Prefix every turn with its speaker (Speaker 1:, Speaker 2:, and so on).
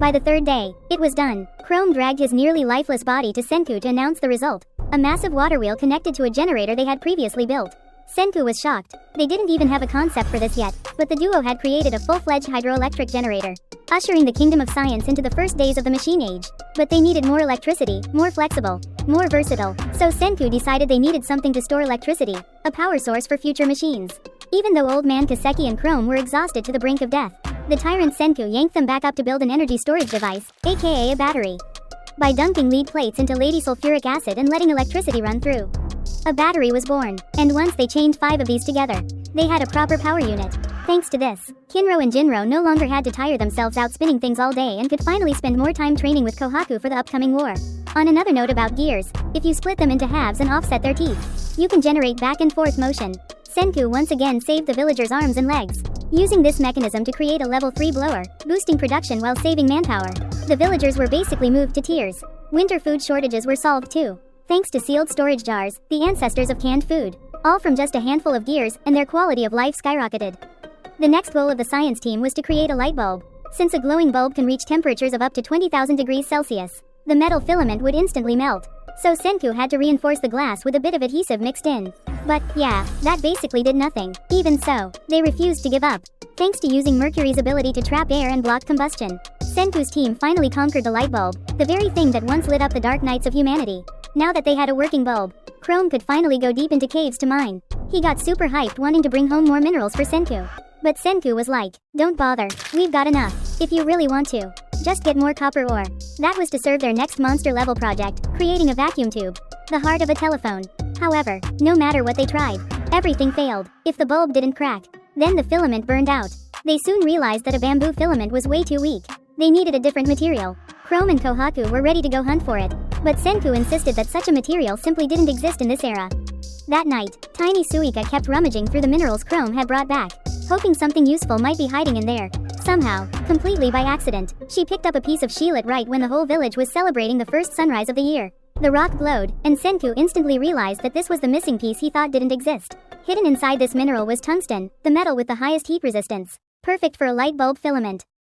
Speaker 1: By the third day, it was done. Chrome dragged his nearly lifeless body to Senku to announce the result. A massive water wheel connected to a generator they had previously built. Senku was shocked. They didn't even have a concept for this yet, but the duo had created a full-fledged hydroelectric generator, ushering the kingdom of science into the first days of the machine age. But they needed more electricity, more flexible, more versatile, so Senku decided they needed something to store electricity, a power source for future machines. Even though Old Man Kaseki and Chrome were exhausted to the brink of death, the tyrant Senku yanked them back up to build an energy storage device, aka a battery, by dunking lead plates into Lady Sulfuric Acid and letting electricity run through. A battery was born, and once they chained 5 of these together, they had a proper power unit. Thanks to this, Kinro and Ginro no longer had to tire themselves out spinning things all day and could finally spend more time training with Kohaku for the upcoming war. On another note about gears, if you split them into halves and offset their teeth, you can generate back and forth motion. Senku once again saved the villagers' arms and legs, using this mechanism to create a level 3 blower, boosting production while saving manpower. The villagers were basically moved to tears. Winter food shortages were solved too, thanks to sealed storage jars, the ancestors of canned food, all from just a handful of gears, and their quality of life skyrocketed. The next goal of the science team was to create a light bulb. Since a glowing bulb can reach temperatures of up to 20,000 degrees Celsius, the metal filament would instantly melt. So Senku had to reinforce the glass with a bit of adhesive mixed in. But, yeah, that basically did nothing. Even so, they refused to give up. Thanks to using Mercury's ability to trap air and block combustion, Senku's team finally conquered the light bulb, the very thing that once lit up the dark nights of humanity. Now that they had a working bulb, Chrome could finally go deep into caves to mine. He got super hyped wanting to bring home more minerals for Senku. But Senku was like, don't bother, we've got enough. If you really want to, just get more copper ore. That was to serve their next monster level project, creating a vacuum tube, the heart of a telephone. However, no matter what they tried, everything failed. If the bulb didn't crack, then the filament burned out. They soon realized that a bamboo filament was way too weak. They needed a different material. Chrome and Kohaku were ready to go hunt for it, but Senku insisted that such a material simply didn't exist in this era. That night, tiny Suika kept rummaging through the minerals Chrome had brought back, hoping something useful might be hiding in there. Somehow, completely by accident, she picked up a piece of shielet right when the whole village was celebrating the first sunrise of the year. The rock glowed, and Senku instantly realized that this was the missing piece he thought didn't exist. Hidden inside this mineral was tungsten, the metal with the highest heat resistance, perfect for a light bulb filament.